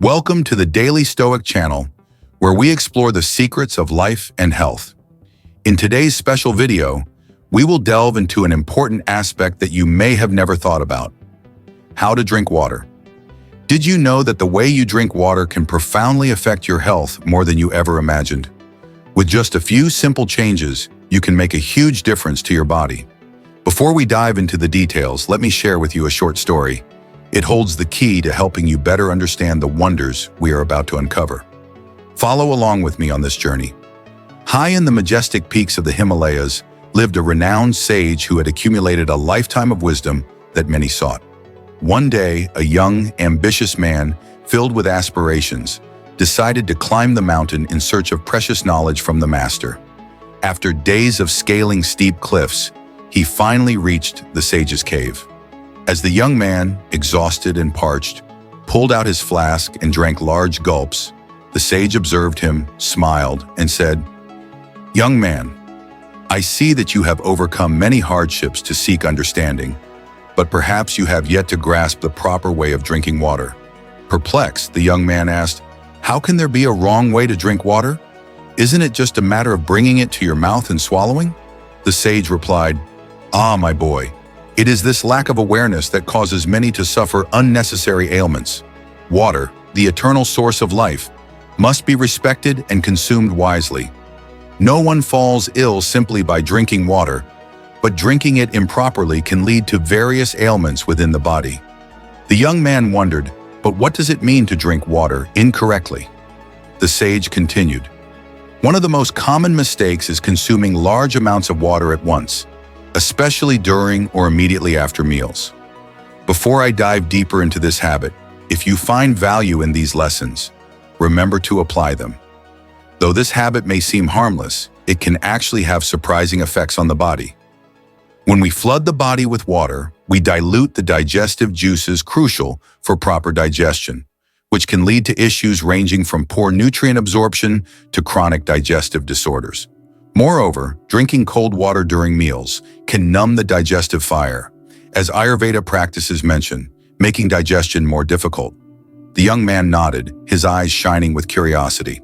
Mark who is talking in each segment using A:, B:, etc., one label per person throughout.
A: Welcome to the Daily Stoic channel, where we explore the secrets of life and health. In today's special video, we will delve into an important aspect that you may have never thought about: how to drink water. Did you know that the way you drink water can profoundly affect your health more than you ever imagined? With just a few simple changes, you can make a huge difference to your body. Before we dive into the details, let me share with you a short story. It holds the key to helping you better understand the wonders we are about to uncover. Follow along with me on this journey. High in the majestic peaks of the Himalayas lived a renowned sage who had accumulated a lifetime of wisdom that many sought. One day, a young, ambitious man, filled with aspirations, decided to climb the mountain in search of precious knowledge from the master. After days of scaling steep cliffs, he finally reached the sage's cave. As the young man, exhausted and parched, pulled out his flask and drank large gulps, the sage observed him, smiled, and said, "Young man, I see that you have overcome many hardships to seek understanding, but perhaps you have yet to grasp the proper way of drinking water." Perplexed, the young man asked, "How can there be a wrong way to drink water? Isn't it just a matter of bringing it to your mouth and swallowing?" The sage replied, "Ah, my boy, it is this lack of awareness that causes many to suffer unnecessary ailments. Water, the eternal source of life, must be respected and consumed wisely. No one falls ill simply by drinking water, but drinking it improperly can lead to various ailments within the body." The young man wondered, "But what does it mean to drink water incorrectly?" The sage continued, "One of the most common mistakes is consuming large amounts of water at once, especially during or immediately after meals. Before I dive deeper into this habit, if you find value in these lessons, remember to apply them. Though this habit may seem harmless, it can actually have surprising effects on the body. When we flood the body with water, we dilute the digestive juices crucial for proper digestion, which can lead to issues ranging from poor nutrient absorption to chronic digestive disorders. Moreover, drinking cold water during meals can numb the digestive fire, as Ayurveda practices mention, making digestion more difficult." The young man nodded, his eyes shining with curiosity.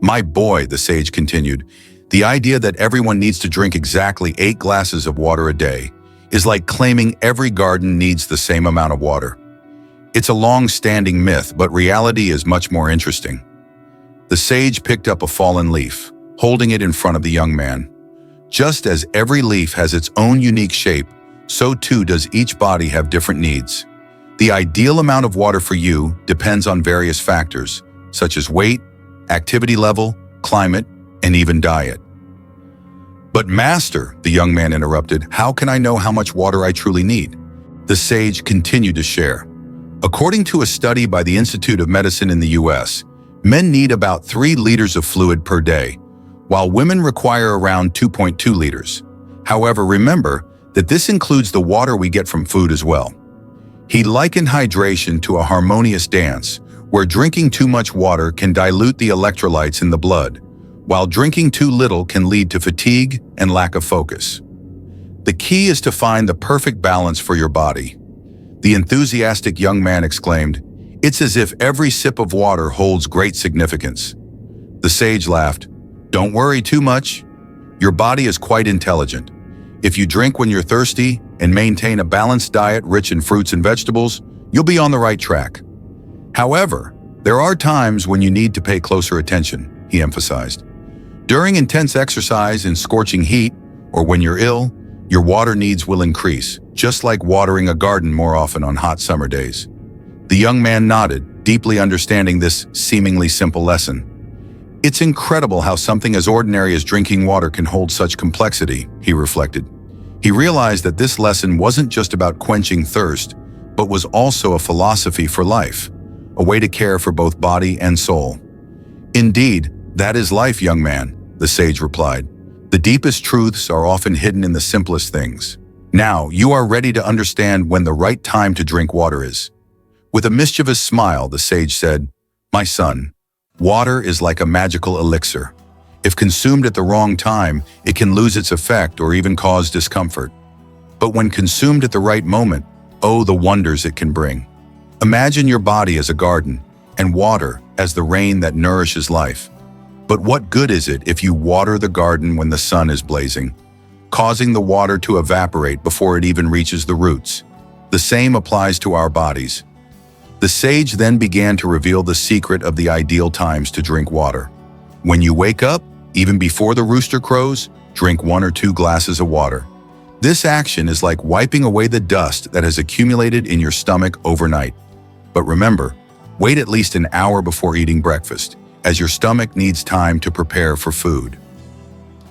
A: "My boy," the sage continued, "the idea that everyone needs to drink exactly 8 glasses of water a day is like claiming every garden needs the same amount of water. It's a long-standing myth, but reality is much more interesting." The sage picked up a fallen leaf, holding it in front of the young man. "Just as every leaf has its own unique shape, so too does each body have different needs. The ideal amount of water for you depends on various factors, such as weight, activity level, climate, and even diet." "But master," the young man interrupted, "how can I know how much water I truly need?" The sage continued to share. "According to a study by the Institute of Medicine in the US, men need about 3 liters of fluid per day, while women require around 2.2 liters. However, remember that this includes the water we get from food as well." He likened hydration to a harmonious dance, where drinking too much water can dilute the electrolytes in the blood, while drinking too little can lead to fatigue and lack of focus. "The key is to find the perfect balance for your body." The enthusiastic young man exclaimed, "It's as if every sip of water holds great significance." The sage laughed, "Don't worry too much. Your body is quite intelligent. If you drink when you're thirsty and maintain a balanced diet rich in fruits and vegetables, you'll be on the right track. However, there are times when you need to pay closer attention," he emphasized. "During intense exercise in scorching heat, or when you're ill, your water needs will increase, just like watering a garden more often on hot summer days." The young man nodded, deeply understanding this seemingly simple lesson. "It's incredible how something as ordinary as drinking water can hold such complexity," he reflected. He realized that this lesson wasn't just about quenching thirst, but was also a philosophy for life, a way to care for both body and soul. "Indeed, that is life, young man," the sage replied. "The deepest truths are often hidden in the simplest things. Now, you are ready to understand when the right time to drink water is." With a mischievous smile, the sage said, "My son, water is like a magical elixir. If consumed at the wrong time, it can lose its effect or even cause discomfort. But when consumed at the right moment, oh, the wonders it can bring. Imagine your body as a garden. and water as the rain that nourishes life. But what good is it if you water the garden when the sun is blazing, causing the water to evaporate before it even reaches the roots? The same applies to our bodies. The sage then began to reveal the secret of the ideal times to drink water. When you wake up, even before the rooster crows, drink 1 or 2 glasses of water. This action is like wiping away the dust that has accumulated in your stomach overnight. But remember, wait at least an hour before eating breakfast, as your stomach needs time to prepare for food.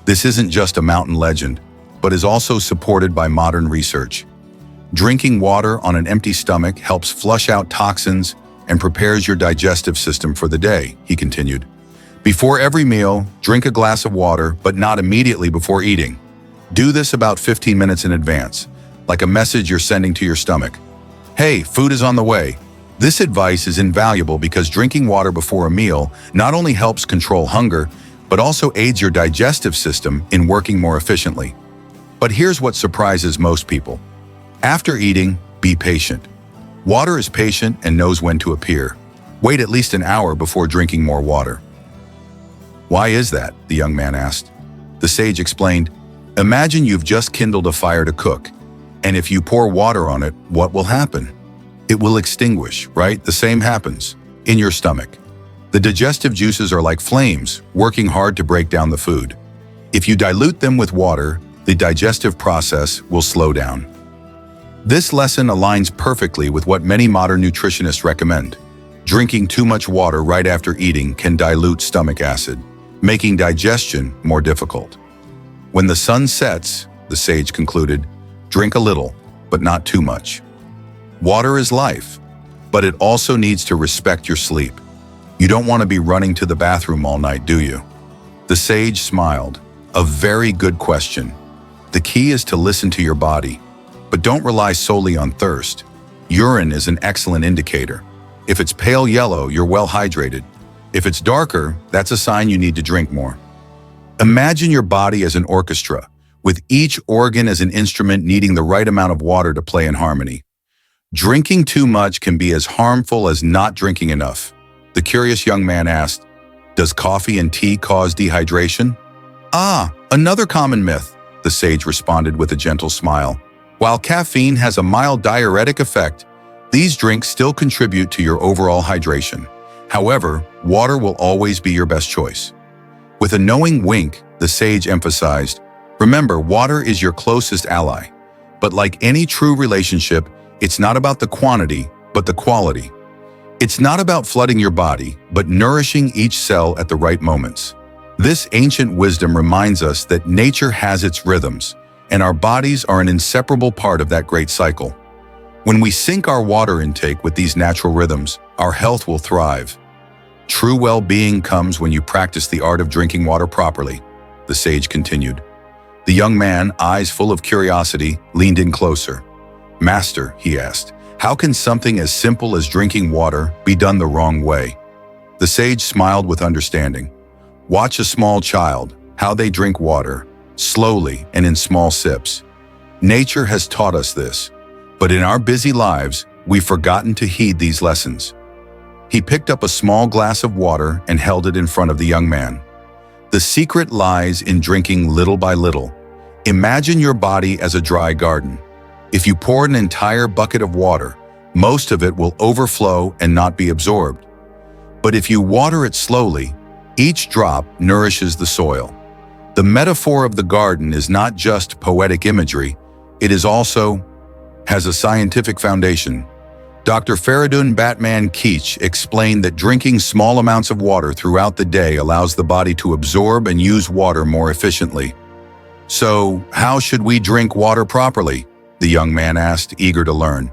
A: This isn't just a mountain legend, but is also supported by modern research. Drinking water on an empty stomach helps flush out toxins and prepares your digestive system for the day, he continued. Before every meal, drink a glass of water, but not immediately before eating. Do this about 15 minutes in advance, like a message you're sending to your stomach. Hey, food is on the way. This advice is invaluable because drinking water before a meal not only helps control hunger, but also aids your digestive system in working more efficiently. But here's what surprises most people. After eating, be patient. Water is patient and knows when to appear. Wait at least an hour before drinking more water. Why is that? The young man asked. The sage explained, imagine you've just kindled a fire to cook, and if you pour water on it, what will happen? It will extinguish, right? The same happens in your stomach. The digestive juices are like flames, working hard to break down the food. If you dilute them with water, the digestive process will slow down. This lesson aligns perfectly with what many modern nutritionists recommend. Drinking too much water right after eating can dilute stomach acid, making digestion more difficult. When the sun sets, the sage concluded, drink a little, but not too much. Water is life, but it also needs to respect your sleep. You don't want to be running to the bathroom all night, do you? The sage smiled. A very good question. The key is to listen to your body, but don't rely solely on thirst. Urine is an excellent indicator. If it's pale yellow, you're well hydrated. If it's darker, that's a sign you need to drink more. Imagine your body as an orchestra, with each organ as an instrument needing the right amount of water to play in harmony. Drinking too much can be as harmful as not drinking enough. The curious young man asked, does coffee and tea cause dehydration? Ah, another common myth, the sage responded with a gentle smile. While caffeine has a mild diuretic effect, these drinks still contribute to your overall hydration. However, water will always be your best choice. With a knowing wink, the sage emphasized, remember, water is your closest ally. But like any true relationship, it's not about the quantity, but the quality. It's not about flooding your body, but nourishing each cell at the right moments. This ancient wisdom reminds us that nature has its rhythms, and our bodies are an inseparable part of that great cycle. When we sync our water intake with these natural rhythms, our health will thrive. True well-being comes when you practice the art of drinking water properly, the sage continued. The young man, eyes full of curiosity, leaned in closer. Master, he asked, how can something as simple as drinking water be done the wrong way? The sage smiled with understanding. Watch a small child, how they drink water, slowly and in small sips. Nature has taught us this, but in our busy lives, we've forgotten to heed these lessons. He picked up a small glass of water and held it in front of the young man. The secret lies in drinking little by little. Imagine your body as a dry garden. If you pour an entire bucket of water, most of it will overflow and not be absorbed. But if you water it slowly, each drop nourishes the soil. The metaphor of the garden is not just poetic imagery, it is also has a scientific foundation. Dr. Faridun Batman Keech explained that drinking small amounts of water throughout the day allows the body to absorb and use water more efficiently. So, how should we drink water properly? The young man asked, eager to learn.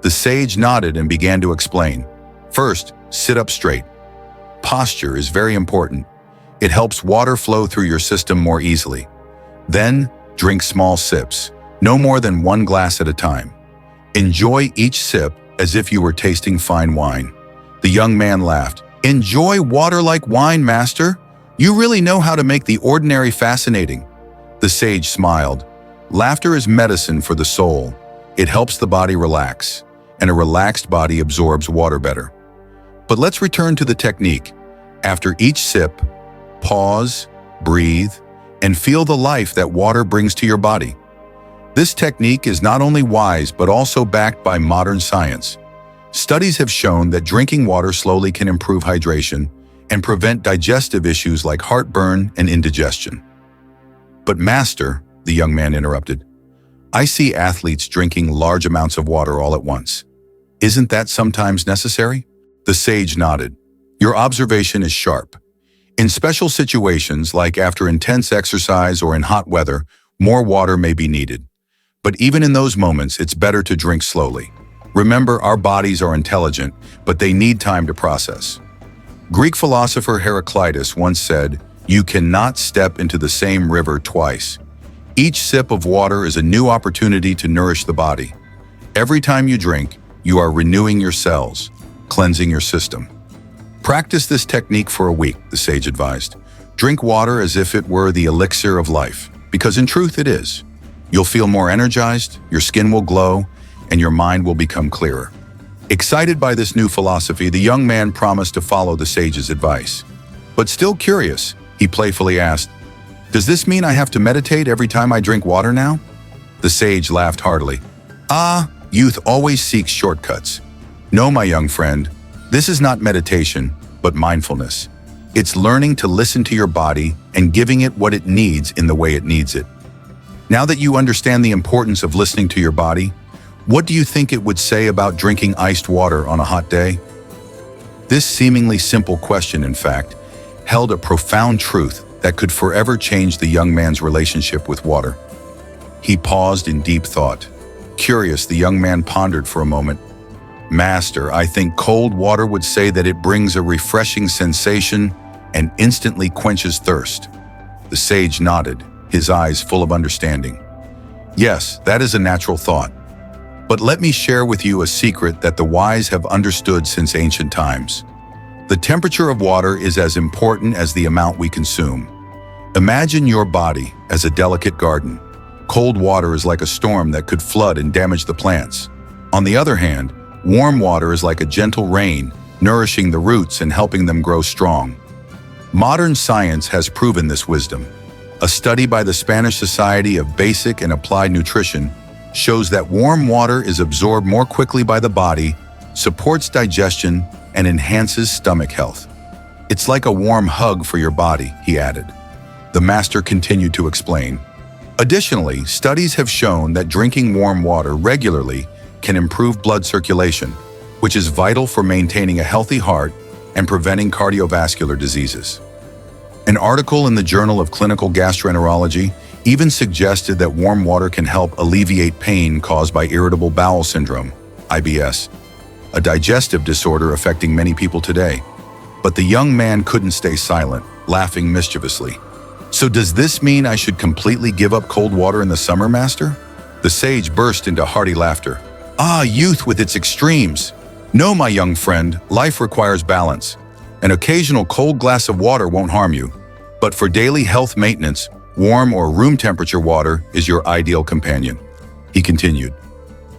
A: The sage nodded and began to explain. First, sit up straight. Posture is very important. It helps water flow through your system more easily. Then, drink small sips, no more than 1 glass at a time. Enjoy each sip as if you were tasting fine wine. The young man laughed. Enjoy water like wine, master? You really know how to make the ordinary fascinating. The sage smiled. Laughter is medicine for the soul. It helps the body relax, and a relaxed body absorbs water better. But let's return to the technique. After each sip, pause, breathe, and feel the life that water brings to your body. This technique is not only wise but also backed by modern science. Studies have shown that drinking water slowly can improve hydration and prevent digestive issues like heartburn and indigestion. But Master, the young man interrupted, I see athletes drinking large amounts of water all at once. Isn't that sometimes necessary? The sage nodded. Your observation is sharp. In special situations like after intense exercise or in hot weather, more water may be needed. But even in those moments, it's better to drink slowly. Remember, our bodies are intelligent, but they need time to process. Greek philosopher Heraclitus once said, "You cannot step into the same river twice." Each sip of water is a new opportunity to nourish the body. Every time you drink, you are renewing your cells, cleansing your system. Practice this technique for a week, the sage advised. Drink water as if it were the elixir of life, because in truth it is. You'll feel more energized, your skin will glow, and your mind will become clearer. Excited by this new philosophy, the young man promised to follow the sage's advice. But still curious, he playfully asked, "Does this mean I have to meditate every time I drink water now?" The sage laughed heartily. "Ah, youth always seeks shortcuts. No, my young friend, this is not meditation, but mindfulness. It's learning to listen to your body and giving it what it needs in the way it needs it. Now that you understand the importance of listening to your body, what do you think it would say about drinking iced water on a hot day?" This seemingly simple question, in fact, held a profound truth that could forever change the young man's relationship with water. He paused in deep thought. Curious, the young man pondered for a moment. "Master, I think cold water would say that it brings a refreshing sensation and instantly quenches thirst." The sage nodded, his eyes full of understanding. "Yes, that is a natural thought. But let me share with you a secret that the wise have understood since ancient times. The temperature of water is as important as the amount we consume. Imagine your body as a delicate garden. Cold water is like a storm that could flood and damage the plants. On the other hand, warm water is like a gentle rain, nourishing the roots and helping them grow strong. Modern science has proven this wisdom. A study by the Spanish Society of Basic and Applied Nutrition shows that warm water is absorbed more quickly by the body, supports digestion, and enhances stomach health. It's like a warm hug for your body, he added. The master continued to explain. Additionally, studies have shown that drinking warm water regularly can improve blood circulation, which is vital for maintaining a healthy heart and preventing cardiovascular diseases. An article in the Journal of Clinical Gastroenterology even suggested that warm water can help alleviate pain caused by irritable bowel syndrome, IBS, a digestive disorder affecting many people today. But the young man couldn't stay silent, laughing mischievously. "So does this mean I should completely give up cold water in the summer, Master?" The sage burst into hearty laughter. "Ah, youth with its extremes! No, my young friend, life requires balance. An occasional cold glass of water won't harm you. But for daily health maintenance, warm or room temperature water is your ideal companion." He continued.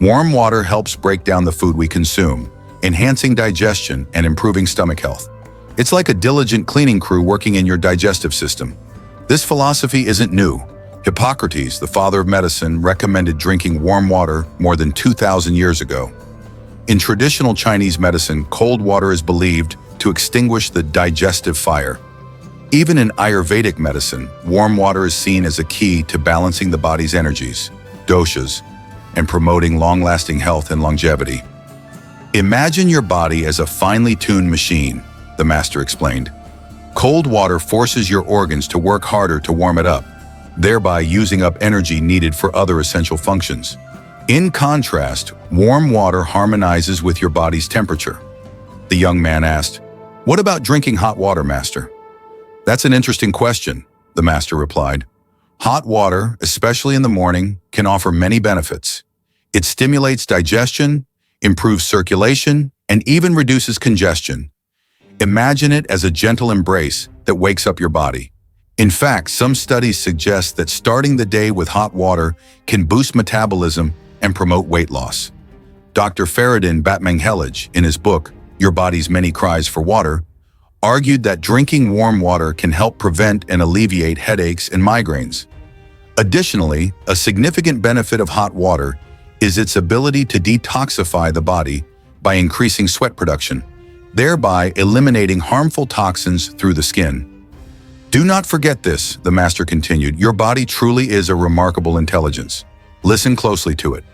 A: "Warm water helps break down the food we consume, enhancing digestion and improving stomach health. It's like a diligent cleaning crew working in your digestive system. This philosophy isn't new. Hippocrates, the father of medicine, recommended drinking warm water more than 2,000 years ago. In traditional Chinese medicine, cold water is believed to extinguish the digestive fire. Even in Ayurvedic medicine, warm water is seen as a key to balancing the body's energies, doshas, and promoting long-lasting health and longevity. Imagine your body as a finely tuned machine, the master explained. Cold water forces your organs to work harder to warm it up, thereby using up energy needed for other essential functions. In contrast, warm water harmonizes with your body's temperature. The young man asked, "What about drinking hot water, Master?" "That's an interesting question," the master replied. "Hot water, especially in the morning, can offer many benefits. It stimulates digestion, improves circulation, and even reduces congestion. Imagine it as a gentle embrace that wakes up your body. In fact, some studies suggest that starting the day with hot water can boost metabolism and promote weight loss. Dr. Faridin Batmanghelidj, in his book, your body's many cries for water, argued that drinking warm water can help prevent and alleviate headaches and migraines. Additionally, a significant benefit of hot water is its ability to detoxify the body by increasing sweat production, thereby eliminating harmful toxins through the skin. Do not forget this, the master continued. Your body truly is a remarkable intelligence. Listen closely to it.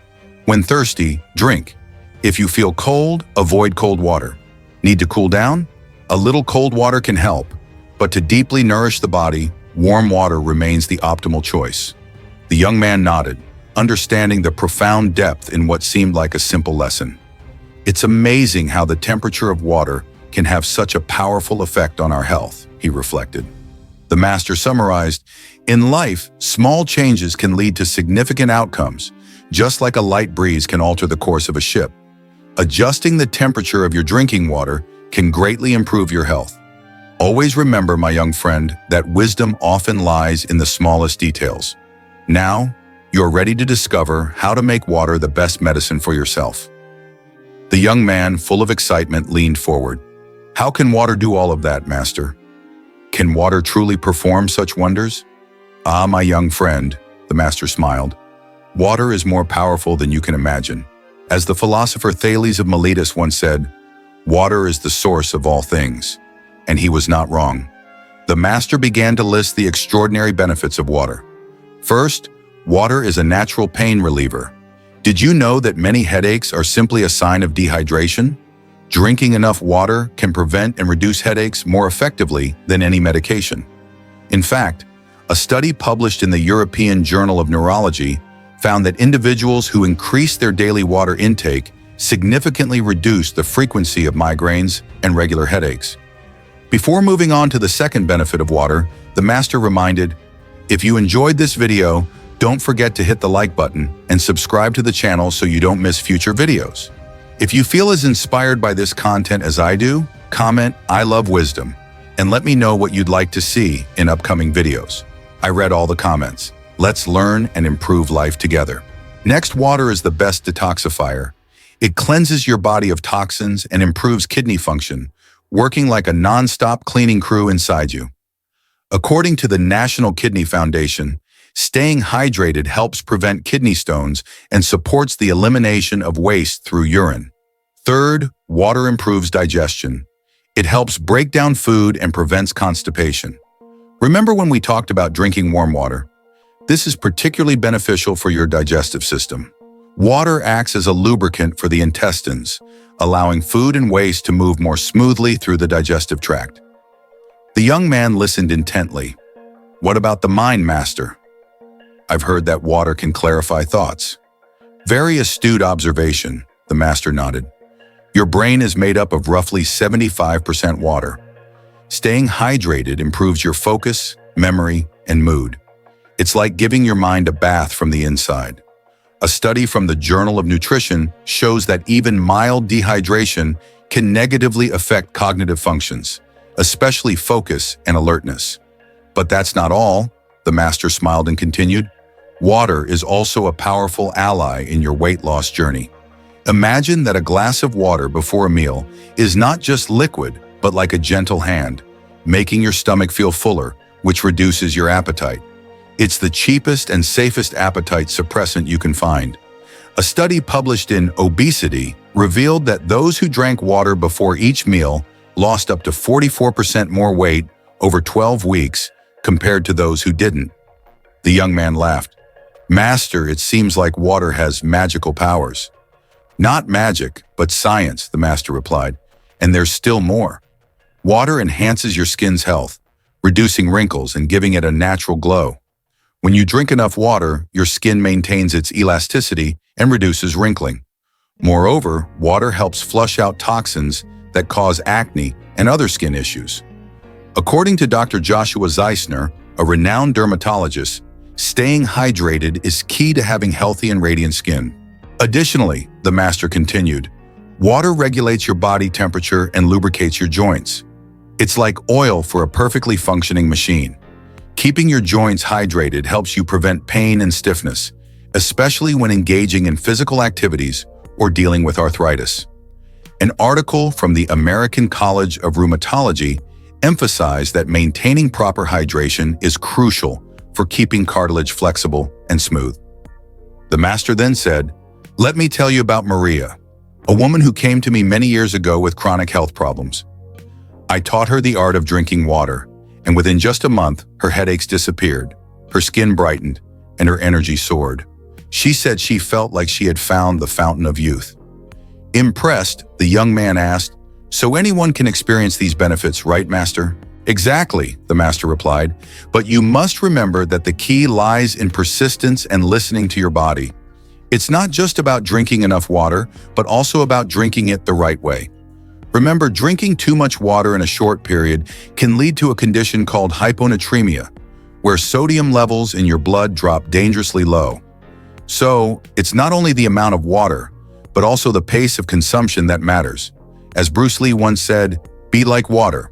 A: When thirsty, drink. If you feel cold, avoid cold water. Need to cool down? A little cold water can help, but to deeply nourish the body, warm water remains the optimal choice. The young man nodded, understanding the profound depth in what seemed like a simple lesson. It's amazing how the temperature of water can have such a powerful effect on our health, he reflected. The master summarized, in life, small changes can lead to significant outcomes, just like a light breeze can alter the course of a ship. Adjusting the temperature of your drinking water can greatly improve your health. Always remember, my young friend, that wisdom often lies in the smallest details. Now, you're ready to discover how to make water the best medicine for yourself. The young man, full of excitement, leaned forward. How can water do all of that, master? Can water truly perform such wonders? Ah, my young friend, the master smiled. Water is more powerful than you can imagine. As the philosopher Thales of Miletus once said, water is the source of all things. And he was not wrong. The master began to list the extraordinary benefits of water. First, water is a natural pain reliever. Did you know that many headaches are simply a sign of dehydration? Drinking enough water can prevent and reduce headaches more effectively than any medication. In fact, a study published in the European Journal of Neurology found that individuals who increased their daily water intake significantly reduced the frequency of migraines and regular headaches. Before moving on to the second benefit of water, the master reminded, if you enjoyed this video, don't forget to hit the like button and subscribe to the channel so you don't miss future videos. If you feel as inspired by this content as I do, comment "I love wisdom" and let me know what you'd like to see in upcoming videos. I read all the comments. Let's learn and improve life together. Next, water is the best detoxifier. It cleanses your body of toxins and improves kidney function, working like a non-stop cleaning crew inside you. According to the National Kidney Foundation, staying hydrated helps prevent kidney stones and supports the elimination of waste through urine. Third, water improves digestion. It helps break down food and prevents constipation. Remember when we talked about drinking warm water? This is particularly beneficial for your digestive system. Water acts as a lubricant for the intestines, allowing food and waste to move more smoothly through the digestive tract. The young man listened intently. What about the mind, master? I've heard that water can clarify thoughts. Very astute observation, the master nodded. Your brain is made up of roughly 75% water. Staying hydrated improves your focus, memory, and mood. It's like giving your mind a bath from the inside. A study from the Journal of Nutrition shows that even mild dehydration can negatively affect cognitive functions, especially focus and alertness. But that's not all, the master smiled and continued. Water is also a powerful ally in your weight loss journey. Imagine that a glass of water before a meal is not just liquid, but like a gentle hand, making your stomach feel fuller, which reduces your appetite. It's the cheapest and safest appetite suppressant you can find. A study published in Obesity revealed that those who drank water before each meal lost up to 44% more weight over 12 weeks compared to those who didn't. The young man laughed. Master, it seems like water has magical powers. Not magic, but science, the master replied. And there's still more. Water enhances your skin's health, reducing wrinkles and giving it a natural glow. When you drink enough water, your skin maintains its elasticity and reduces wrinkling. Moreover, water helps flush out toxins that cause acne and other skin issues. According to Dr. Joshua Zeisner, a renowned dermatologist, staying hydrated is key to having healthy and radiant skin. Additionally, the master continued, water regulates your body temperature and lubricates your joints. It's like oil for a perfectly functioning machine. Keeping your joints hydrated helps you prevent pain and stiffness, especially when engaging in physical activities or dealing with arthritis. An article from the American College of Rheumatology emphasized that maintaining proper hydration is crucial for keeping cartilage flexible and smooth. The master then said, "Let me tell you about Maria, a woman who came to me many years ago with chronic health problems. I taught her the art of drinking water, and within just a month, her headaches disappeared, her skin brightened, and her energy soared. She said she felt like she had found the fountain of youth." Impressed, the young man asked, "So anyone can experience these benefits, right, master?" "Exactly," the master replied, "but you must remember that the key lies in persistence and listening to your body. It's not just about drinking enough water, but also about drinking it the right way. Remember, drinking too much water in a short period can lead to a condition called hyponatremia, where sodium levels in your blood drop dangerously low. So, it's not only the amount of water, but also the pace of consumption that matters. As Bruce Lee once said, be like water.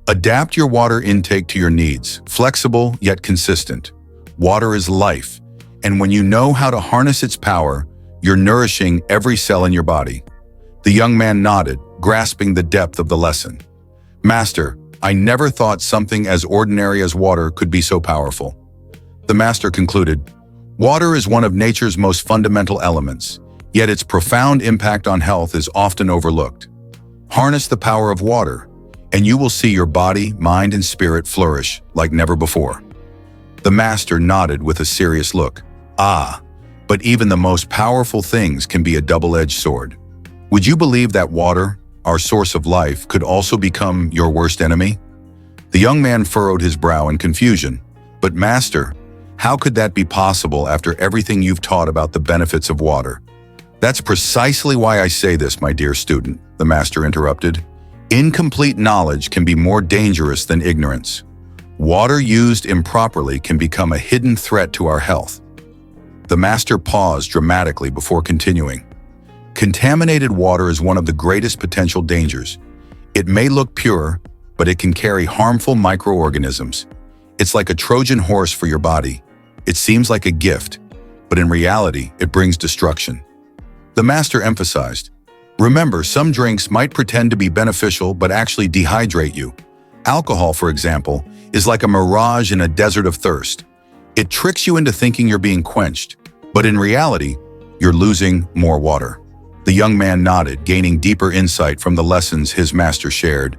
A: Adapt your water intake to your needs, flexible yet consistent. Water is life, and when you know how to harness its power, you're nourishing every cell in your body." The young man nodded, grasping the depth of the lesson. "Master, I never thought something as ordinary as water could be so powerful." The master concluded, "Water is one of nature's most fundamental elements, yet its profound impact on health is often overlooked. Harness the power of water, and you will see your body, mind, and spirit flourish like never before." The master nodded with a serious look. "Ah, but even the most powerful things can be a double-edged sword. Would you believe that water, our source of life, could also become your worst enemy?" The young man furrowed his brow in confusion. "But master, how could that be possible after everything you've taught about the benefits of water?" "That's precisely why I say this, my dear student," the master interrupted. "Incomplete knowledge can be more dangerous than ignorance. Water used improperly can become a hidden threat to our health." The master paused dramatically before continuing. "Contaminated water is one of the greatest potential dangers. It may look pure, but it can carry harmful microorganisms. It's like a Trojan horse for your body. It seems like a gift, but in reality, it brings destruction." The master emphasized, "Remember, some drinks might pretend to be beneficial but actually dehydrate you. Alcohol, for example, is like a mirage in a desert of thirst. It tricks you into thinking you're being quenched, but in reality, you're losing more water." The young man nodded, gaining deeper insight from the lessons his master shared.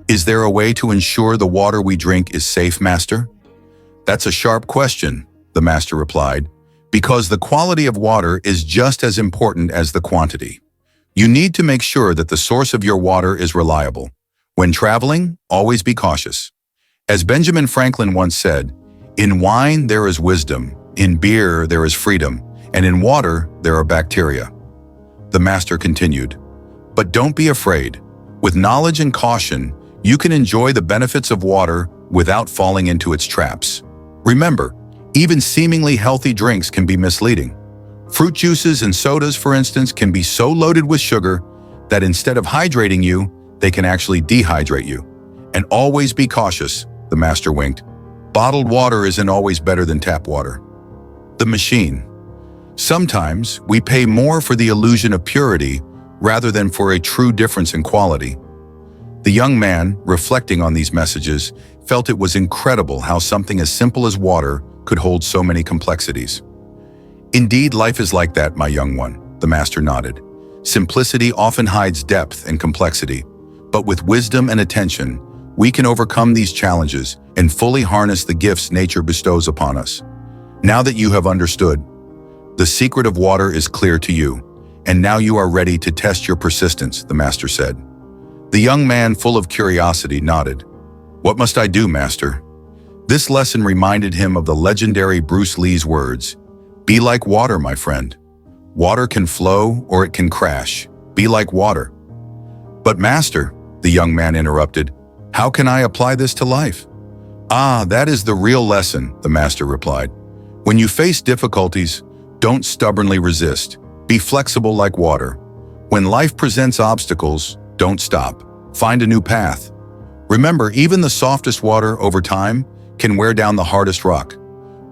A: "Is there a way to ensure the water we drink is safe, master?" "That's a sharp question," the master replied, "because the quality of water is just as important as the quantity. You need to make sure that the source of your water is reliable. When traveling, always be cautious. As Benjamin Franklin once said, 'In wine there is wisdom, in beer there is freedom, and in water there are bacteria.'" The master continued, "But don't be afraid. With knowledge and caution, you can enjoy the benefits of water without falling into its traps. Remember, even seemingly healthy drinks can be misleading. Fruit juices and sodas, for instance, can be so loaded with sugar that instead of hydrating you, they can actually dehydrate you. And always be cautious," the master winked. "Bottled water isn't always better than tap water." The machine. Sometimes we pay more for the illusion of purity rather than for a true difference in quality. The young man, reflecting on these messages, felt it was incredible how something as simple as water could hold so many complexities. "Indeed, life is like that, my young one," the master nodded. "Simplicity often hides depth and complexity, but with wisdom and attention, we can overcome these challenges and fully harness the gifts nature bestows upon us. Now that you have understood, the secret of water is clear to you, and now you are ready to test your persistence," the master said. The young man, full of curiosity, nodded. "What must I do, master?" This lesson reminded him of the legendary Bruce Lee's words, "Be like water, my friend. Water can flow or it can crash. Be like water." "But master," the young man interrupted, "how can I apply this to life?" "Ah, that is the real lesson," the master replied. "When you face difficulties, don't stubbornly resist. Be flexible like water. When life presents obstacles, don't stop. Find a new path. Remember, even the softest water over time can wear down the hardest rock.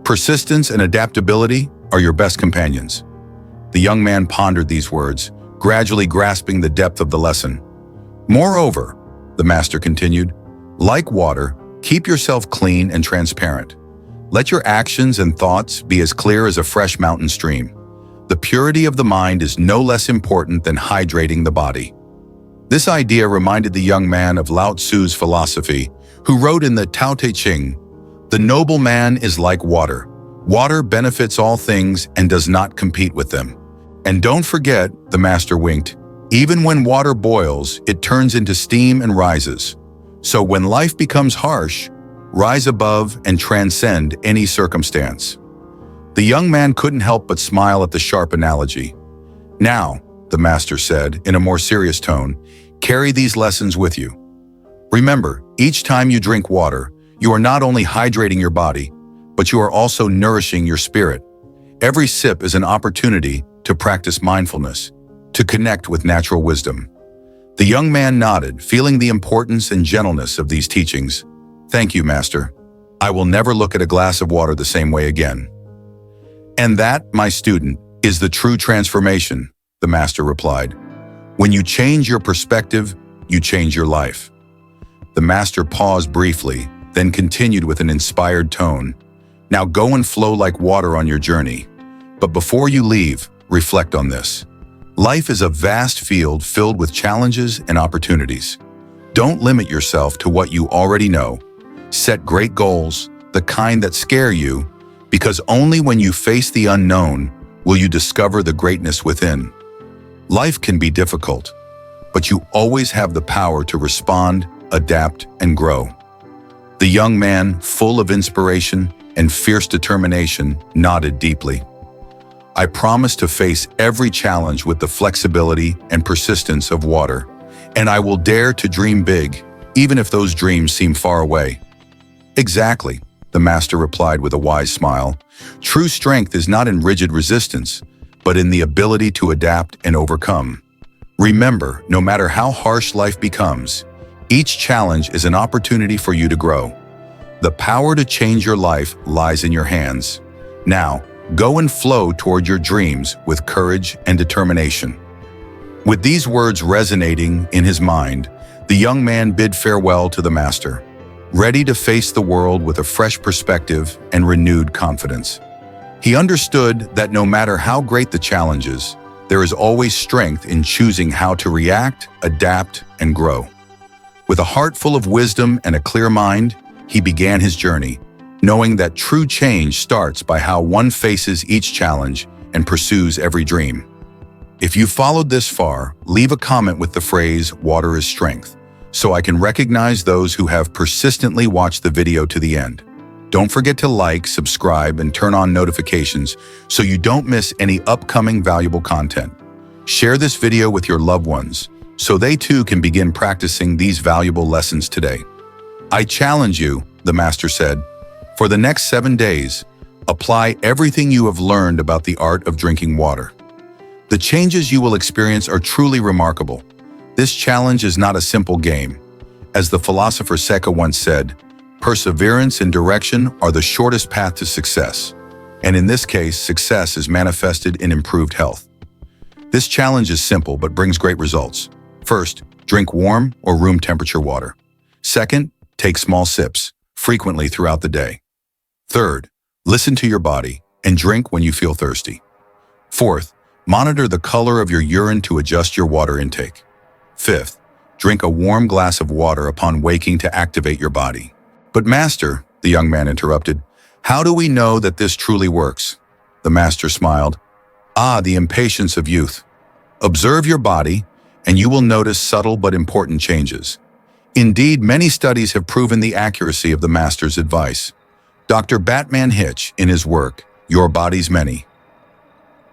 A: Persistence and adaptability are your best companions." The young man pondered these words, gradually grasping the depth of the lesson. Moreover, the master continued, like water, keep yourself clean and transparent. Let your actions and thoughts be as clear as a fresh mountain stream. The purity of the mind is no less important than hydrating the body. This idea reminded the young man of Lao Tzu's philosophy, who wrote in the Tao Te Ching, "The noble man is like water. Water benefits all things and does not compete with them." And don't forget, the master winked, even when water boils, it turns into steam and rises. So when life becomes harsh, rise above and transcend any circumstance. The young man couldn't help but smile at the sharp analogy. Now, the master said, in a more serious tone, carry these lessons with you. Remember, each time you drink water, you are not only hydrating your body, but you are also nourishing your spirit. Every sip is an opportunity to practice mindfulness, to connect with natural wisdom. The young man nodded, feeling the importance and gentleness of these teachings. Thank you, Master. I will never look at a glass of water the same way again. And that, my student, is the true transformation, the Master replied. When you change your perspective, you change your life. The Master paused briefly, then continued with an inspired tone. Now go and flow like water on your journey. But before you leave, reflect on this. Life is a vast field filled with challenges and opportunities. Don't limit yourself to what you already know. Set great goals, the kind that scare you, because only when you face the unknown will you discover the greatness within. Life can be difficult, but you always have the power to respond, adapt, and grow. The young man, full of inspiration and fierce determination, nodded deeply. I promise to face every challenge with the flexibility and persistence of water, and I will dare to dream big, even if those dreams seem far away. Exactly, the Master replied with a wise smile. True strength is not in rigid resistance, but in the ability to adapt and overcome. Remember, no matter how harsh life becomes, each challenge is an opportunity for you to grow. The power to change your life lies in your hands. Now, go and flow toward your dreams with courage and determination. With these words resonating in his mind, the young man bid farewell to the Master, ready to face the world with a fresh perspective and renewed confidence. He understood that no matter how great the challenges, there is always strength in choosing how to react, adapt, and grow. With a heart full of wisdom and a clear mind, he began his journey, knowing that true change starts by how one faces each challenge and pursues every dream. If you followed this far, leave a comment with the phrase, "Water is strength," so I can recognize those who have persistently watched the video to the end. Don't forget to like, subscribe, and turn on notifications so you don't miss any upcoming valuable content. Share this video with your loved ones so they too can begin practicing these valuable lessons today. I challenge you, the Master said, for the next 7 days, apply everything you have learned about the art of drinking water. The changes you will experience are truly remarkable. This challenge is not a simple game. As the philosopher Seneca once said, perseverance and direction are the shortest path to success. And in this case, success is manifested in improved health. This challenge is simple but brings great results. First, drink warm or room temperature water. Second, take small sips, frequently throughout the day. Third, listen to your body and drink when you feel thirsty. Fourth, monitor the color of your urine to adjust your water intake. Fifth, drink a warm glass of water upon waking to activate your body. But Master, the young man interrupted, how do we know that this truly works? The Master smiled. Ah, the impatience of youth. Observe your body, and you will notice subtle but important changes. Indeed, many studies have proven the accuracy of the Master's advice. Dr. Batman Hitch, in his work, Your Body's Many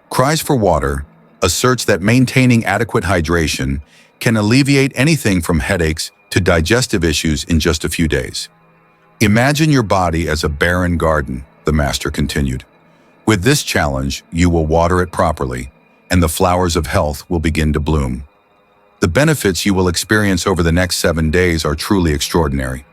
A: Cries for Water, asserts that maintaining adequate hydration can alleviate anything from headaches to digestive issues in just a few days. Imagine your body as a barren garden, the Master continued. With this challenge, you will water it properly, and the flowers of health will begin to bloom. The benefits you will experience over the next 7 days are truly extraordinary.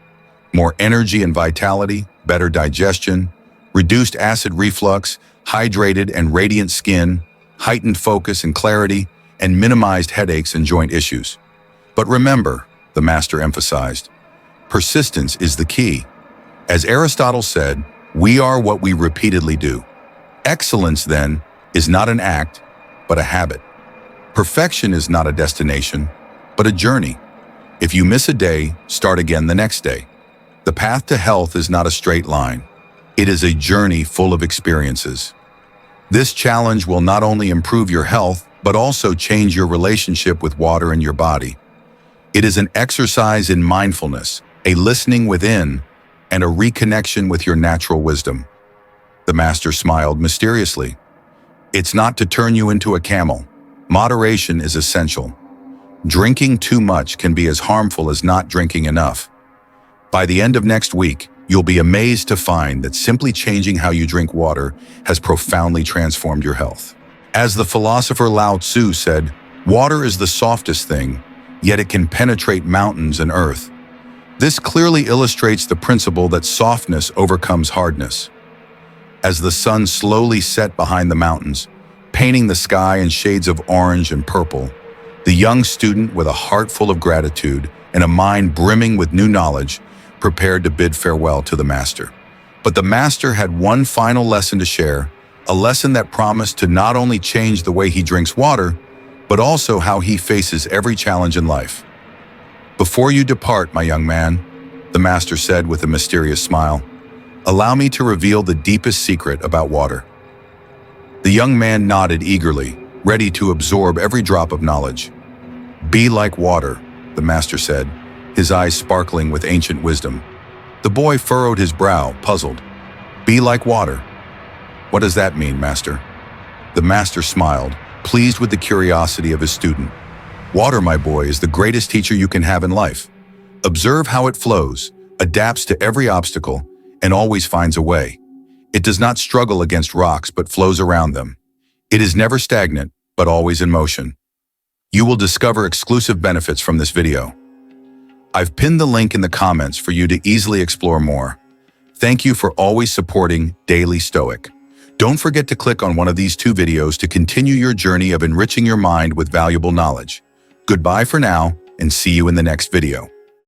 A: More energy and vitality, better digestion, reduced acid reflux, hydrated and radiant skin, heightened focus and clarity, and minimized headaches and joint issues. But remember, the master emphasized, persistence is the key. As Aristotle said, we are what we repeatedly do. Excellence, then, is not an act, but a habit. Perfection is not a destination, but a journey. If you miss a day, start again the next day. The path to health is not a straight line. It is a journey full of experiences. This challenge will not only improve your health, but also change your relationship with water and your body. It is an exercise in mindfulness, a listening within, and a reconnection with your natural wisdom. The master smiled mysteriously. It's not to turn you into a camel. Moderation is essential. Drinking too much can be as harmful as not drinking enough. By the end of next week, you'll be amazed to find that simply changing how you drink water has profoundly transformed your health. As the philosopher Lao Tzu said, water is the softest thing, yet it can penetrate mountains and earth. This clearly illustrates the principle that softness overcomes hardness. As the sun slowly set behind the mountains, painting the sky in shades of orange and purple, the young student, with a heart full of gratitude and a mind brimming with new knowledge, prepared to bid farewell to the master. But the master had one final lesson to share, a lesson that promised to not only change the way he drinks water, but also how he faces every challenge in life. "Before you depart, my young man," the master said with a mysterious smile, "allow me to reveal the deepest secret about water." The young man nodded eagerly, ready to absorb every drop of knowledge. "Be like water," the master said, his eyes sparkling with ancient wisdom. The boy furrowed his brow, puzzled. "Be like water? What does that mean, master?" The master smiled, pleased with the curiosity of his student. "Water, my boy, is the greatest teacher you can have in life. Observe how it flows, adapts to every obstacle, and always finds a way. It does not struggle against rocks, but flows around them. It is never stagnant, but always in motion." You will discover exclusive benefits from this video. I've pinned the link in the comments for you to easily explore more. Thank you for always supporting Daily Stoic. Don't forget to click on one of these 2 videos to continue your journey of enriching your mind with valuable knowledge. Goodbye for now, and see you in the next video.